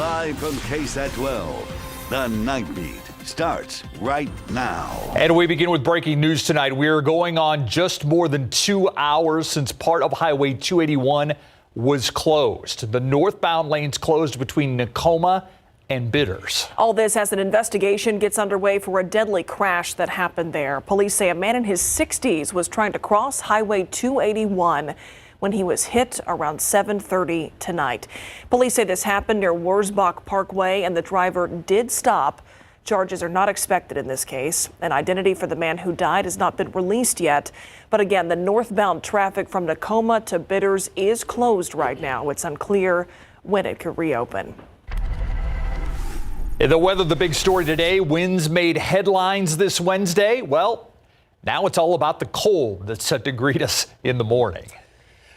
Live from KSAT 12, the Nightbeat starts right now. And we begin with breaking news tonight. We are going on just more than 2 hours since part of Highway 281 was closed. The northbound lanes closed between Tacoma and Bitters. All this as an investigation gets underway for a deadly crash that happened there. Police say a man in his 60s was trying to cross Highway 281 when he was hit around 7:30 tonight. Police say this happened near Wurzbach Parkway and the driver did stop. Charges are not expected in this case. An identity for the man who died has not been released yet. But again, the northbound traffic from Tacoma to Bitters is closed right now. It's unclear when it could reopen. In the weather, the big story today, winds made headlines this Wednesday. Well, now it's all about the cold that's set to greet us in the morning.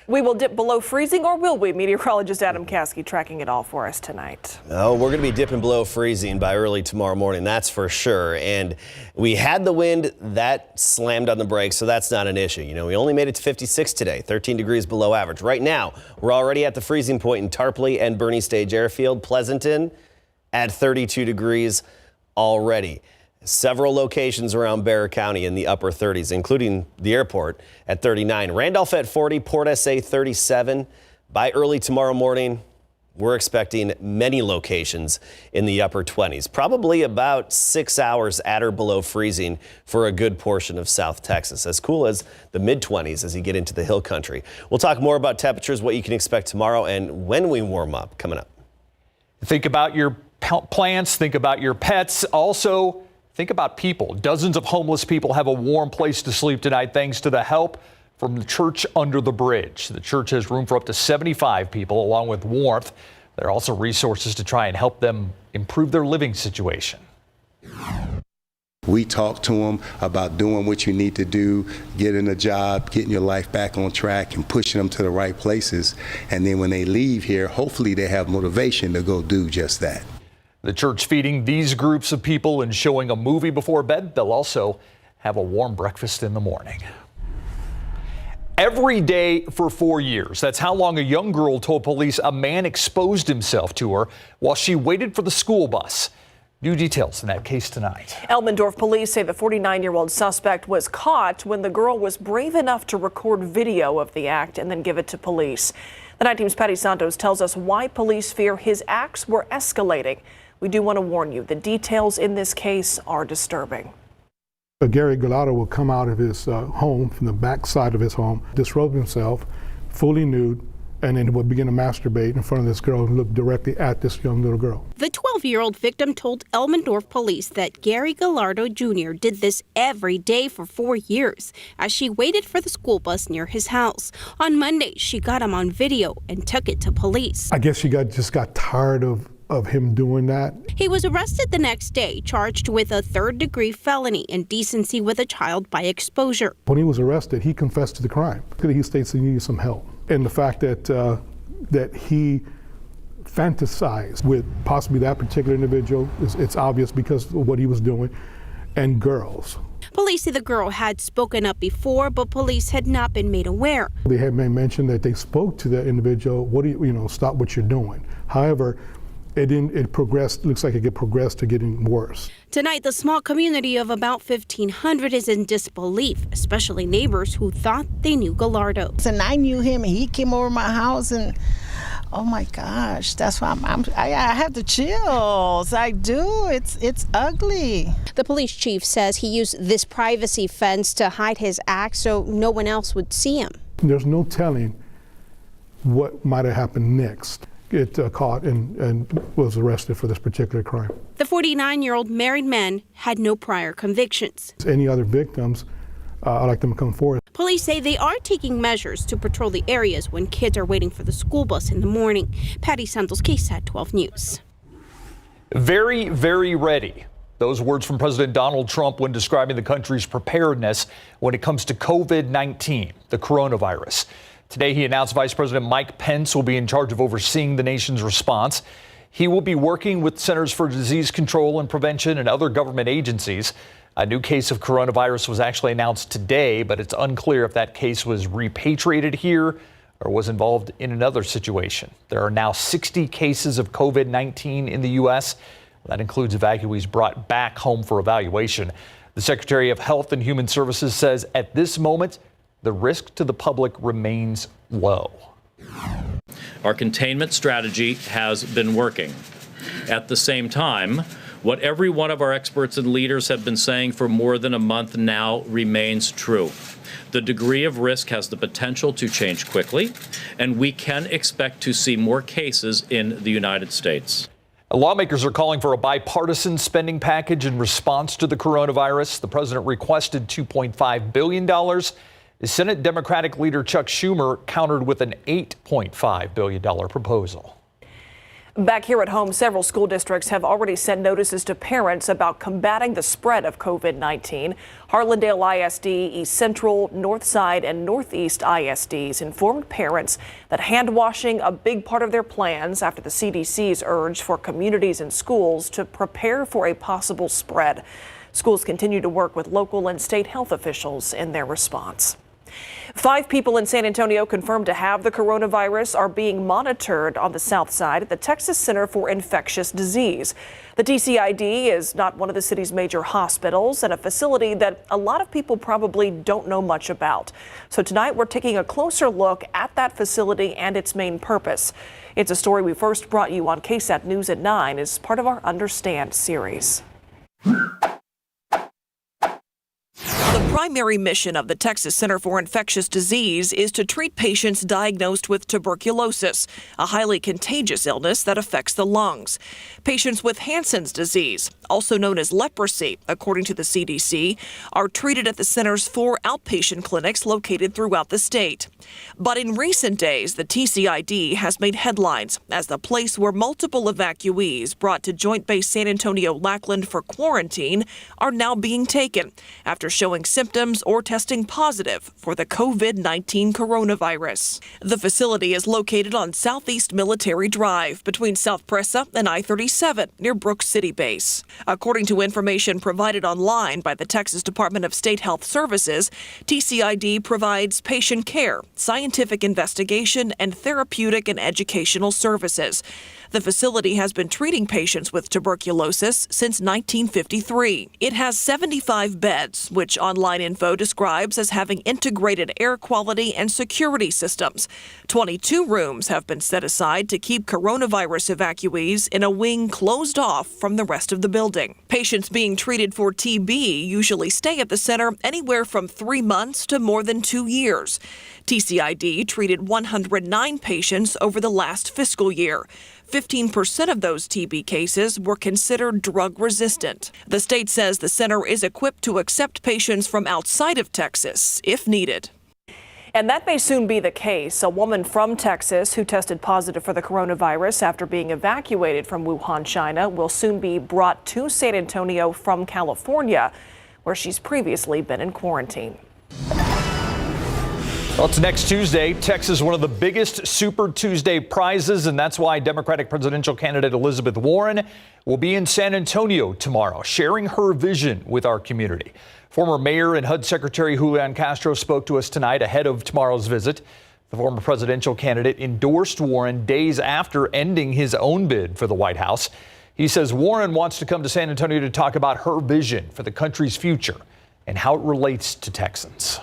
We will dip below freezing, or will we? Meteorologist Adam Caskey tracking it all for us tonight. Oh, we're going to be dipping below freezing by early tomorrow morning, that's for sure. And we had the wind that slammed on the brakes, so that's not an issue. You know, we only made it to 56 today, 13 degrees below average. Right now, we're already at the freezing point in Tarpley and Bernie Stage Airfield. Pleasanton at 32 degrees already. Several locations around Bexar County in the upper 30s, including the airport at 39. Randolph at 40, Port SA 37. By early tomorrow morning, we're expecting many locations in the upper 20s. Probably about 6 hours at or below freezing for a good portion of South Texas. As cool as the mid-20s as you get into the hill country. We'll talk more about temperatures, what you can expect tomorrow, and when we warm up coming up. Think about your plants, think about your pets. Also, think about people. Dozens of homeless people have a warm place to sleep tonight thanks to the help from the church under the bridge. The church has room for up to 75 people along with warmth. There are also resources to try and help them improve their living situation. We talk to them about doing what you need to do, getting a job, getting your life back on track and pushing them to the right places. And then when they leave here, hopefully they have motivation to go do just that. The church feeding these groups of people and showing a movie before bed. They'll also have a warm breakfast in the morning. Every day for 4 years. That's how long a young girl told police a man exposed himself to her while she waited for the school bus. New details in that case tonight. Elmendorf police say the 49-year-old suspect was caught when the girl was brave enough to record video of the act and then give it to police. The Night Team's Patty Santos tells us why police fear his acts were escalating. We do want to warn you, the details in this case are disturbing. Gary Gallardo will come out of his home, from the back side of his home, disrobe himself, fully nude, and then would begin to masturbate in front of this girl and look directly at this young little girl. The 12-year-old victim told Elmendorf police that Gary Gallardo Jr. did this every day for 4 years as she waited for the school bus near his house. On Monday, she got him on video and took it to police. I guess she just got tired of him doing that. He was arrested the next day, charged with a third-degree felony, indecency with a child by exposure. When he was arrested, he confessed to the crime. He states he needed some help. And the fact that he fantasized with possibly that particular individual, it's obvious because of what he was doing, and girls. Police say the girl had spoken up before, but police had not been made aware. They had mentioned that they spoke to the individual, stop what you're doing. However, it progressed, looks like it progressed to getting worse. Tonight, the small community of about 1,500 is in disbelief, especially neighbors who thought they knew Gallardo. And I knew him, and he came over my house, and oh my gosh, that's why I have the chills. I do. It's ugly. The police chief says he used this privacy fence to hide his act so no one else would see him. There's no telling what might have happened next. It caught and was arrested for this particular crime. The 49-year-old married man had no prior convictions. Any other victims, I'd like them to come forward. Police say they are taking measures to patrol the areas when kids are waiting for the school bus in the morning. Patty Santos, KSAT 12 News. Very, very ready. Those words from President Donald Trump when describing the country's preparedness when it comes to COVID-19, the coronavirus. Today, he announced Vice President Mike Pence will be in charge of overseeing the nation's response. He will be working with Centers for Disease Control and Prevention and other government agencies. A new case of coronavirus was actually announced today, but it's unclear if that case was repatriated here or was involved in another situation. There are now 60 cases of COVID-19 in the U.S. That includes evacuees brought back home for evaluation. The Secretary of Health and Human Services says at this moment, the risk to the public remains low. Our containment strategy has been working. At the same time, what every one of our experts and leaders have been saying for more than a month now remains true. The degree of risk has the potential to change quickly, and we can expect to see more cases in the United States. Lawmakers are calling for a bipartisan spending package in response to the coronavirus. The president requested $2.5 billion. The Senate Democratic leader Chuck Schumer countered with an $8.5 billion proposal. Back here at home, several school districts have already sent notices to parents about combating the spread of COVID-19. Harlandale ISD, East Central, Northside, and Northeast ISDs informed parents that hand washing a big part of their plans after the CDC's urge for communities and schools to prepare for a possible spread. Schools continue to work with local and state health officials in their response. 5 people in San Antonio confirmed to have the coronavirus are being monitored on the south side at the Texas Center for Infectious Disease. The TCID is not one of the city's major hospitals and a facility that a lot of people probably don't know much about. So tonight we're taking a closer look at that facility and its main purpose. It's a story we first brought you on KSAT News at 9 as part of our Understand series. The primary mission of the Texas Center for Infectious Disease is to treat patients diagnosed with tuberculosis, a highly contagious illness that affects the lungs. Patients with Hansen's disease, also known as leprosy, according to the CDC, are treated at the center's 4 outpatient clinics located throughout the state. But in recent days, the TCID has made headlines as the place where multiple evacuees brought to Joint Base San Antonio-Lackland for quarantine are now being taken after showing symptoms or testing positive for the COVID-19 coronavirus. The facility is located on Southeast Military Drive between South Presa and I-37 near Brooks City Base. According to information provided online by the Texas Department of State Health Services, TCID provides patient care, scientific investigation, and therapeutic and educational services. The facility has been treating patients with tuberculosis since 1953. It has 75 beds, which online info describes as having integrated air quality and security systems. 22 rooms have been set aside to keep coronavirus evacuees in a wing closed off from the rest of the building. Patients being treated for TB usually stay at the center anywhere from 3 months to more than 2 years. TCID treated 109 patients over the last fiscal year. 15% of those TB cases were considered drug resistant. The state says the center is equipped to accept patients from outside of Texas if needed. And that may soon be the case. A woman from Texas who tested positive for the coronavirus after being evacuated from Wuhan, China, will soon be brought to San Antonio from California, where she's previously been in quarantine. Well, it's next Tuesday. Texas, one of the biggest Super Tuesday prizes, and that's why Democratic presidential candidate Elizabeth Warren will be in San Antonio tomorrow, sharing her vision with our community. Former Mayor and HUD Secretary Julian Castro spoke to us tonight ahead of tomorrow's visit. The former presidential candidate endorsed Warren days after ending his own bid for the White House. He says Warren wants to come to San Antonio to talk about her vision for the country's future and how it relates to Texans.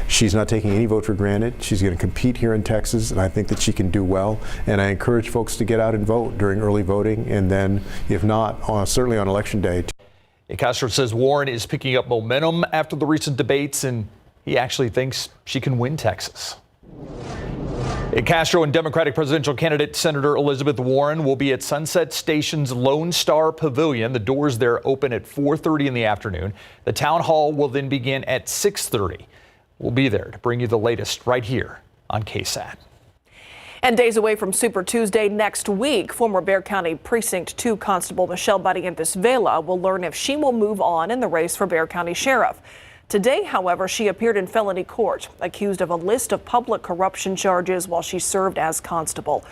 She's not taking any vote for granted. She's going to compete here in Texas, and I think that she can do well. And I encourage folks to get out and vote during early voting, and then, if not, certainly on Election Day. Castro says Warren is picking up momentum after the recent debates, and he actually thinks she can win Texas. Castro and Democratic presidential candidate Senator Elizabeth Warren will be at Sunset Station's Lone Star Pavilion. The doors there open at 4:30 in the afternoon. The town hall will then begin at 6:30. We'll be there to bring you the latest right here on KSAT. And days away from Super Tuesday next week, former Bexar County Precinct 2 Constable Michelle Barrientos Vela will learn if she will move on in the race for Bexar County Sheriff. Today, however, she appeared in felony court, accused of a list of public corruption charges while she served as constable.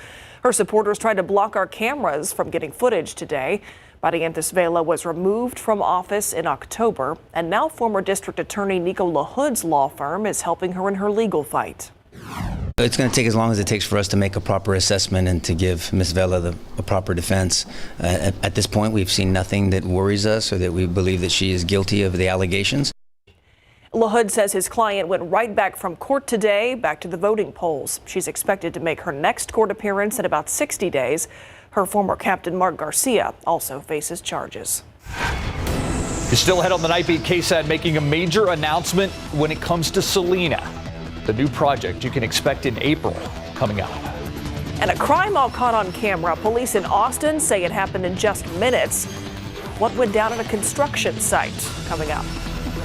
Her supporters tried to block our cameras from getting footage today. Barrientos Vela was removed from office in October, and now former District Attorney Nico LaHood's law firm is helping her in her legal fight. It's going to take as long as it takes for us to make a proper assessment and to give Ms. Vela a proper defense. At this point, we've seen nothing that worries us or that we believe that she is guilty of the allegations. LaHood says his client went right back from court today, back to the voting polls. She's expected to make her next court appearance in about 60 days. Her former captain, Mark Garcia, also faces charges. You're still ahead on the Nightbeat. KSAT making a major announcement when it comes to Selena, the new project you can expect in April coming up. And a crime all caught on camera. Police in Austin say it happened in just minutes. What went down at a construction site? Coming up.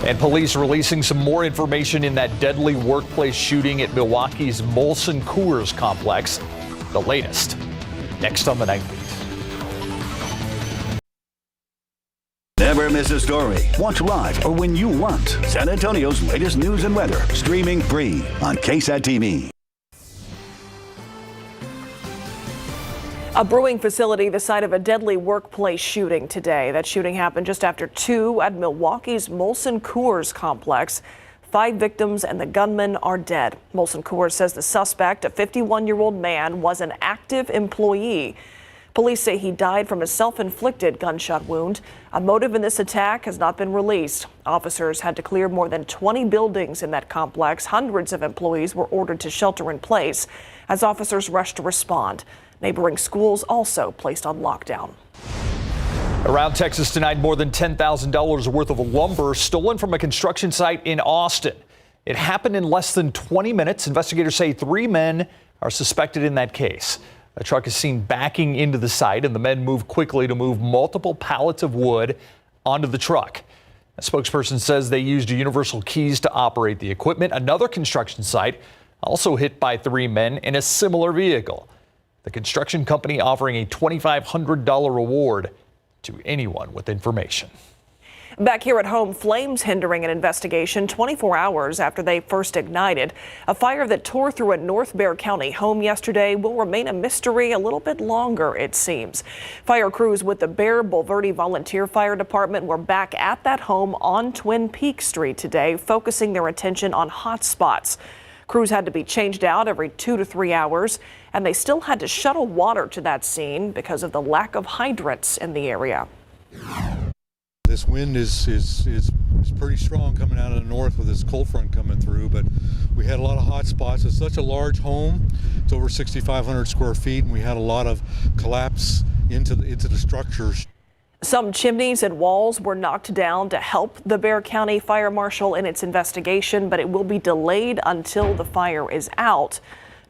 And police releasing some more information in that deadly workplace shooting at Milwaukee's Molson Coors complex. The latest, next on the Nightbeat. Never miss a story. Watch live or when you want. San Antonio's latest news and weather. Streaming free on KSAT TV. A brewing facility, the site of a deadly workplace shooting today. That shooting happened just after 2 at Milwaukee's Molson Coors complex. 5 victims and the gunman are dead. Molson Coors says the suspect, a 51-year-old man, was an active employee. Police say he died from a self-inflicted gunshot wound. A motive in this attack has not been released. Officers had to clear more than 20 buildings in that complex. Hundreds of employees were ordered to shelter in place as officers rushed to respond. Neighboring schools also placed on lockdown. Around Texas tonight, more than $10,000 worth of lumber stolen from a construction site in Austin. It happened in less than 20 minutes. Investigators say 3 men are suspected in that case. A truck is seen backing into the site, and the men move quickly to move multiple pallets of wood onto the truck. A spokesperson says they used universal keys to operate the equipment. Another construction site also hit by 3 men in a similar vehicle. The construction company offering a $2,500 reward to anyone with information. Back here at home, flames hindering an investigation 24 hours after they first ignited. A fire that tore through a North Bexar County home yesterday will remain a mystery a little bit longer, it seems. Fire crews with the Bear Bulverde Volunteer Fire Department were back at that home on Twin Peaks Street today, focusing their attention on hot spots. Crews had to be changed out every 2 to 3 hours, and they still had to shuttle water to that scene because of the lack of hydrants in the area. This wind is pretty strong coming out of the north with this cold front coming through, but we had a lot of hot spots. It's such a large home. It's over 6,500 square feet, and we had a lot of collapse into the structures. Some chimneys and walls were knocked down to help the Bexar County Fire Marshal in its investigation, but it will be delayed until the fire is out.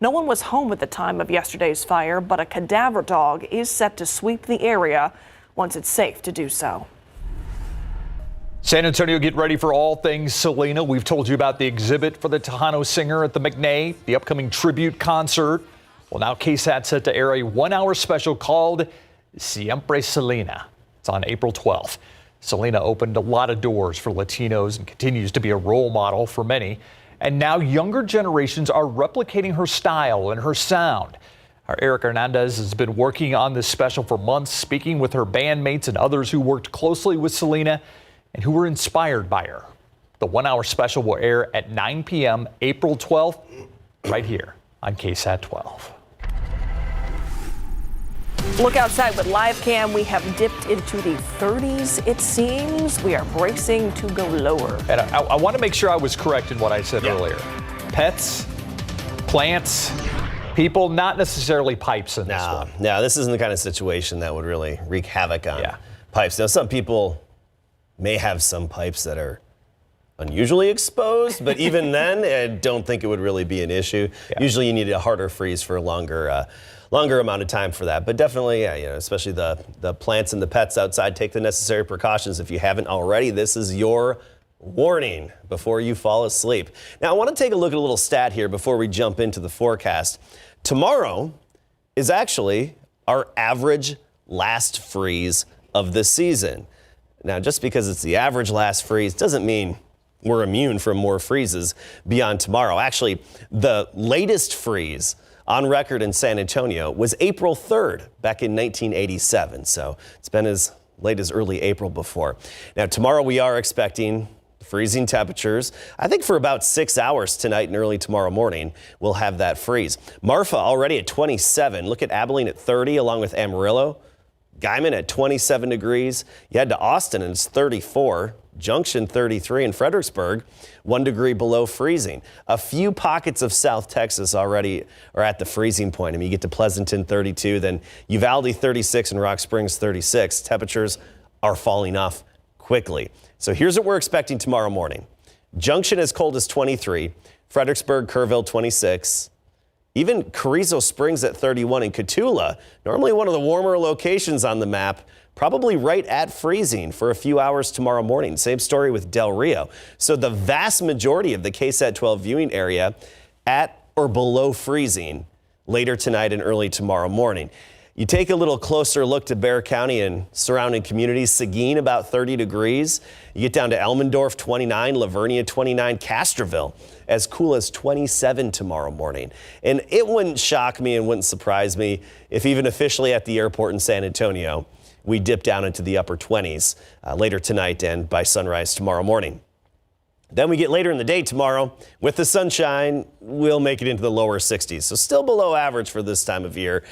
No one was home at the time of yesterday's fire, but a cadaver dog is set to sweep the area once it's safe to do so. San Antonio, get ready for all things Selena. We've told you about the exhibit for the Tejano singer at the McNay, the upcoming tribute concert. Well, now KSAT set to air a 1-hour special called Siempre Selena. It's on April 12th. Selena opened a lot of doors for Latinos and continues to be a role model for many. And now younger generations are replicating her style and her sound. Our Eric Hernandez has been working on this special for months, speaking with her bandmates and others who worked closely with Selena and who were inspired by her. The 1-hour special will air at 9 p.m. April 12th, right here on KSAT 12. Look outside with live cam. We have dipped into the 30s, it seems. We are bracing to go lower. And I want to make sure I was correct in what I said earlier. Pets, plants, people, not necessarily pipes in this one. No, this isn't the kind of situation that would really wreak havoc on pipes. Now, some people may have some pipes that are unusually exposed, but even then, I don't think it would really be an issue. Usually you need a harder freeze for a longer amount of time for that. But definitely, especially the plants and the pets outside, take the necessary precautions. If you haven't already, this is your warning before you fall asleep. Now, I want to take a look at a little stat here before we jump into the forecast. Tomorrow is actually our average last freeze of the season. Now, just because it's the average last freeze doesn't mean we're immune from more freezes beyond tomorrow. Actually, the latest freeze on record in San Antonio was April 3rd back in 1987. So it's been as late as early April before. Now, tomorrow we are expecting freezing temperatures. I think for about 6 hours tonight and early tomorrow morning, we'll have that freeze. Marfa already at 27. Look at Abilene at 30, along with Amarillo. Guyman at 27 degrees. You head to Austin and it's 34. Junction 33, and Fredericksburg 1 degree below freezing. A few pockets of South Texas already are at the freezing point. I mean, you get to Pleasanton 32, then Uvalde 36 and Rock Springs 36. Temperatures are falling off quickly. So here's what we're expecting tomorrow morning. Junction as cold as 23, Fredericksburg, Kerrville 26. Even Carrizo Springs at 31, and Cotulla, normally one of the warmer locations on the map, probably right at freezing for a few hours tomorrow morning. Same story with Del Rio. So the vast majority of the KSAT 12 viewing area at or below freezing later tonight and early tomorrow morning. You take a little closer look to Bexar County and surrounding communities. Seguin about 30 degrees. You get down to Elmendorf 29, Lavernia 29, Castroville as cool as 27 tomorrow morning. And it wouldn't shock me and wouldn't surprise me if even officially at the airport in San Antonio, we dip down into the upper 20s later tonight and by sunrise tomorrow morning. Then we get later in the day tomorrow with the sunshine, we'll make it into the lower 60s. So still below average for this time of year,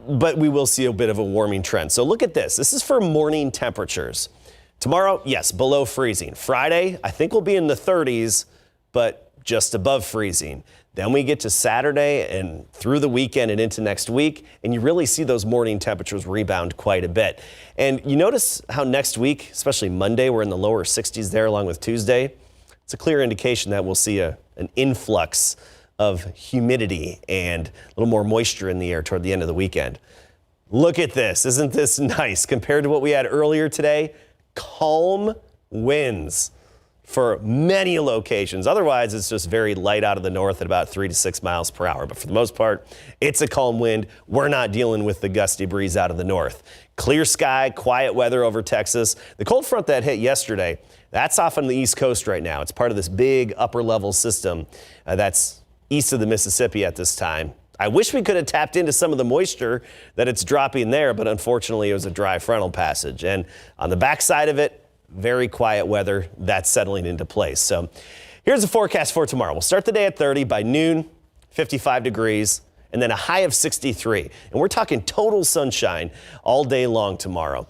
but we will see a bit of a warming trend. So look at this. This is for morning temperatures. Tomorrow, yes, below freezing. Friday, I think we'll be in the 30s, but just above freezing. Then we get to Saturday and through the weekend and into next week, and you really see those morning temperatures rebound quite a bit. And you notice how next week, especially Monday, we're in the lower 60s there along with Tuesday. It's a clear indication that we'll see an influx of humidity and a little more moisture in the air toward the end of the weekend. Look at this. Isn't this nice? Compared to what we had earlier today, calm winds for many locations. Otherwise, it's just very light out of the north at about 3 to 6 miles per hour. But for the most part, it's a calm wind. We're not dealing with the gusty breeze out of the north. Clear sky, quiet weather over Texas. The cold front that hit yesterday, that's off on the East Coast right now. It's part of this big upper level system that's east of the Mississippi at this time. I wish we could have tapped into some of the moisture that it's dropping there, but unfortunately it was a dry frontal passage. And on the backside of it, very quiet weather that's settling into place. So here's the forecast for tomorrow. We'll start the day at 30, by noon, 55 degrees, and then a high of 63. And we're talking total sunshine all day long tomorrow.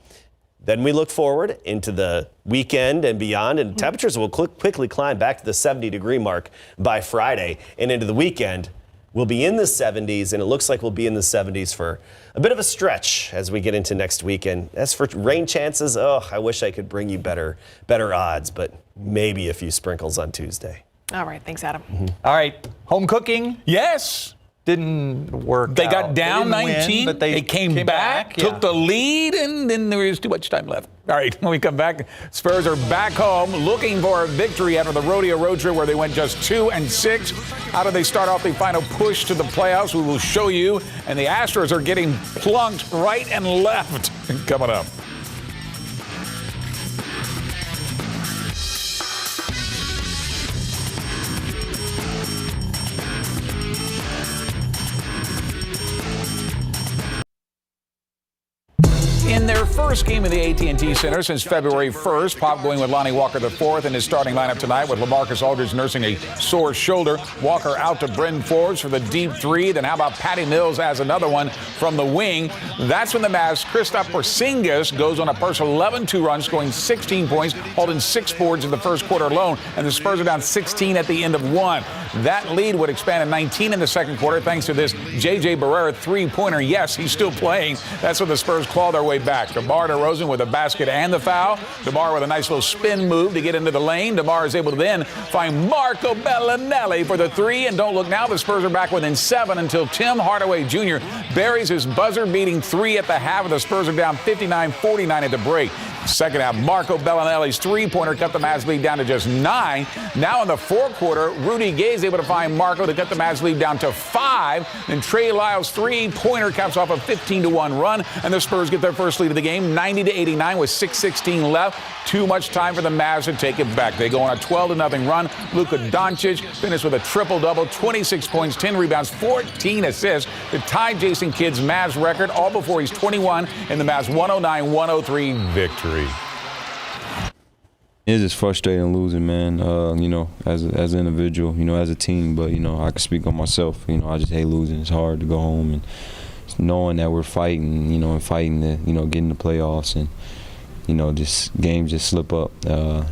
Then we look forward into the weekend and beyond, and temperatures will quickly climb back to the 70-degree mark by Friday. And into the weekend, we'll be in the 70s, and it looks like we'll be in the 70s for a bit of a stretch as we get into next weekend. As for rain chances, I wish I could bring you better odds, but maybe a few sprinkles on Tuesday. All right, thanks, Adam. All right, home cooking? Yes. Didn't work They out. got down They didn't 19, win, but they came back, yeah. took the lead, and then there was too much time left. All right, when we come back, Spurs are back home looking for a victory after the rodeo road trip where they went just 2-6. How do they start off the final push to the playoffs? We will show you. And the Astros are getting plunked right and left. Coming up. In their first game in the AT&T Center since February 1st, Pop going with Lonnie Walker IV in his starting lineup tonight with LaMarcus Aldridge nursing a sore shoulder. Walker out to Bryn Forbes for the deep three. Then how about Patty Mills as another one from the wing? That's when the Mavs' Kristaps Porzingis goes on a personal 11-2 run, scoring 16 points, holding 6 boards in the first quarter alone. And the Spurs are down 16 at the end of one. That lead would expand to 19 in the second quarter thanks to this J.J. Barrera three-pointer. Yes, he's still playing. That's when the Spurs claw their way back. DeMar DeRozan with a basket and the foul. DeMar with a nice little spin move to get into the lane. DeMar is able to then find Marco Bellinelli for the three. And don't look now, the Spurs are back within 7 until Tim Hardaway Jr. buries his buzzer-beating three at the half, and the Spurs are down 59-49 at the break. Second half, Marco Bellinelli's three-pointer cut the Mavs lead down to just 9. Now in the fourth quarter, Rudy Gay is able to find Marco to cut the Mavs lead down to 5. Then Trey Lyles' three-pointer caps off a 15-1 run, and the Spurs get their first lead of the game, 90-89 with 6:16 left. Too much time for the Mavs to take it back. They go on a 12-0 run. Luka Doncic finished with a triple-double, 26 points, 10 rebounds, 14 assists to tie Jason Kidd's Mavs record, all before he's 21 in the Mavs' 109-103 victory. It's just frustrating losing, man, you know, as an individual, you know, as a team. But, you know, I can speak on myself. You know, I just hate losing. It's hard to go home and knowing that we're fighting, you know, and fighting to, you know, get in the playoffs. And, you know, just games just slip up,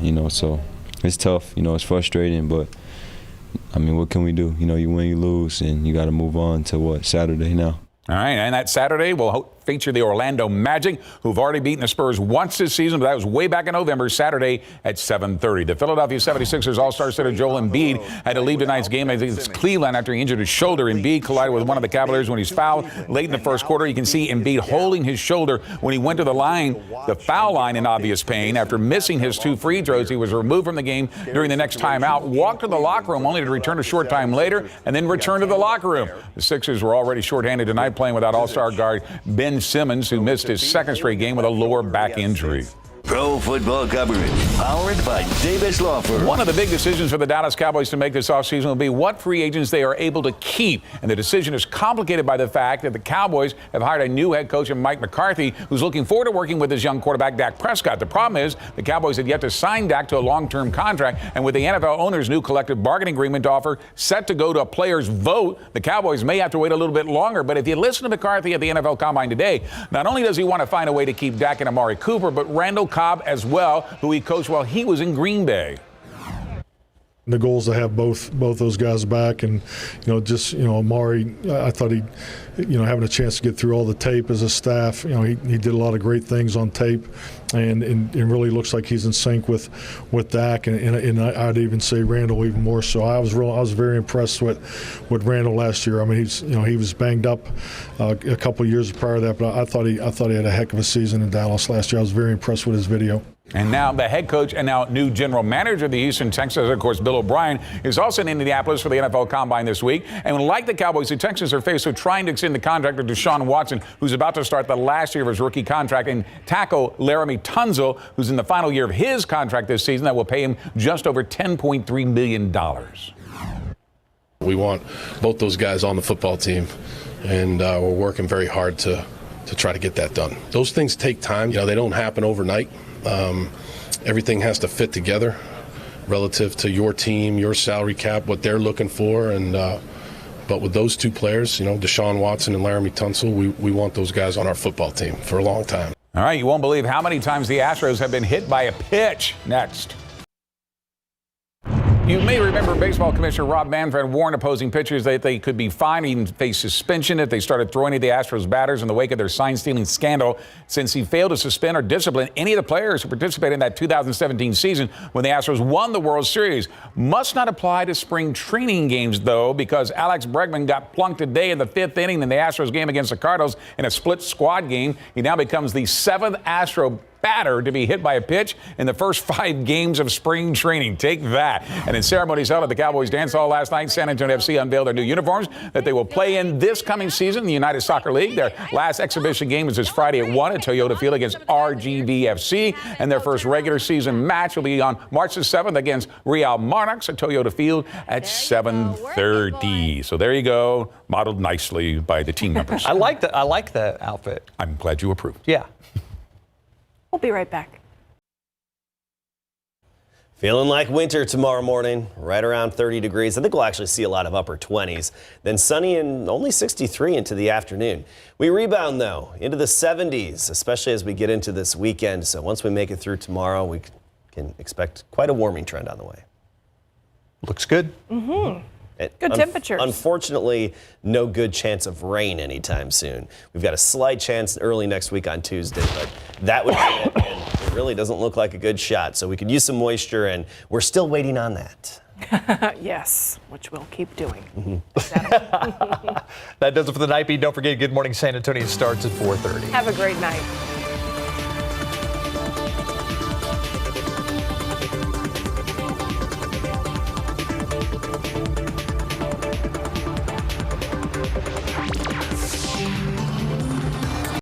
you know. So it's tough. You know, it's frustrating. But, I mean, what can we do? You know, you win, you lose, and you got to move on to, Saturday now. All right, and that Saturday will feature the Orlando Magic, who've already beaten the Spurs once this season, but that was way back in November, Saturday at 7:30. The Philadelphia 76ers All-Star center Joel Embiid had to leave tonight's game against Cleveland after he injured his shoulder. Embiid collided with one of the Cavaliers when he's fouled late in the first quarter. You can see Embiid holding his shoulder when he went to the foul line in obvious pain. After missing his 2 free throws, he was removed from the game during the next timeout, walked to the locker room only to return a short time later, and then return to the locker room. The Sixers were already shorthanded tonight, playing without All-Star guard Ben Simmons, who missed his second straight game with a lower back injury. Pro football coverage, powered by Davis Law Firm. One of the big decisions for the Dallas Cowboys to make this offseason will be what free agents they are able to keep. And the decision is complicated by the fact that the Cowboys have hired a new head coach in Mike McCarthy, who's looking forward to working with his young quarterback, Dak Prescott. The problem is the Cowboys had yet to sign Dak to a long-term contract. And with the NFL owners' new collective bargaining agreement offer set to go to a player's vote, the Cowboys may have to wait a little bit longer. But if you listen to McCarthy at the NFL Combine today, not only does he want to find a way to keep Dak and Amari Cooper, but Randall Cobb as well, who he coached while he was in Green Bay. The goal is to have both those guys back, and Amari, I thought he, having a chance to get through all the tape as a staff, he did a lot of great things on tape, and it really looks like he's in sync with Dak, and I'd even say Randall even more so. I was very impressed with Randall last year. I mean, he was banged up a couple of years prior to that, but I thought he had a heck of a season in Dallas last year. I was very impressed with his video. And now the head coach and now new general manager of the Houston Texans, of course, Bill O'Brien, is also in Indianapolis for the NFL Combine this week. And like the Cowboys, the Texans are faced with trying to extend the contract of Deshaun Watson, who's about to start the last year of his rookie contract, and tackle Laramie Tunsil, who's in the final year of his contract this season that will pay him just over $10.3 million. We want both those guys on the football team, and we're working very hard to try to get that done. Those things take time. They don't happen overnight. Everything has to fit together relative to your team, your salary cap, what they're looking for. And but with those two players, Deshaun Watson and Laramie Tunsil, we want those guys on our football team for a long time. All right, you won't believe how many times the Astros have been hit by a pitch. Next. You may remember Baseball Commissioner Rob Manfred warned opposing pitchers that they could be fined, even face suspension if they started throwing at the Astros batters in the wake of their sign-stealing scandal, since he failed to suspend or discipline any of the players who participated in that 2017 season when the Astros won the World Series. Must not apply to spring training games, though, because Alex Bregman got plunked today in the 5th inning in the Astros game against the Cardinals in a split squad game. He now becomes the 7th Astro batter to be hit by a pitch in the first 5 games of spring training. Take that. And in ceremonies held at the Cowboys Dance Hall last night, San Antonio FC unveiled their new uniforms that they will play in this coming season in the United Soccer League. Their last exhibition game is this Friday at 1 at Toyota Field against RGVFC, and their first regular season match will be on March the 7th against Real Monarchs at Toyota Field at 7:30. So there you go, modeled nicely by the team members. I like the outfit. I'm glad you approved. Yeah. We'll be right back. Feeling like winter tomorrow morning, right around 30 degrees. I think we'll actually see a lot of upper 20s. Then sunny and only 63 into the afternoon. We rebound, though, into the 70s, especially as we get into this weekend. So once we make it through tomorrow, we can expect quite a warming trend on the way. Looks good. Mm-hmm. Good temperatures. Unfortunately, no good chance of rain anytime soon. We've got a slight chance early next week on Tuesday, but that would be it. And it really doesn't look like a good shot. So we could use some moisture, and we're still waiting on that. Yes, which we'll keep doing. Mm-hmm. That does it for the Nightbeat. Don't forget, Good Morning San Antonio starts at 4:30. Have a great night.